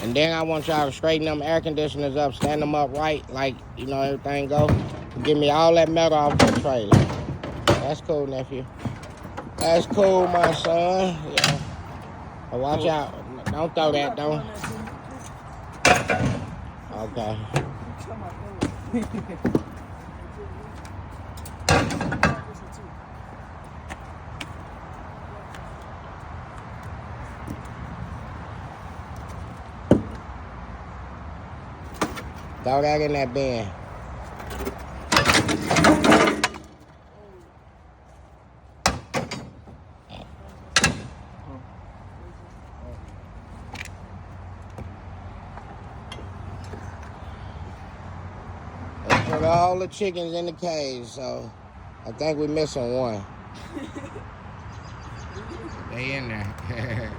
And then I want y'all to straighten them air conditioners up, stand them up right, like, you know, everything go. Give me all that metal off the trailer. That's cool, nephew. That's cool, my son. Yeah. But watch out. Don't throw that, don't. Okay. Throw that in that bin. Let's put all the chickens in the cage, so I think we're missing one. They in there.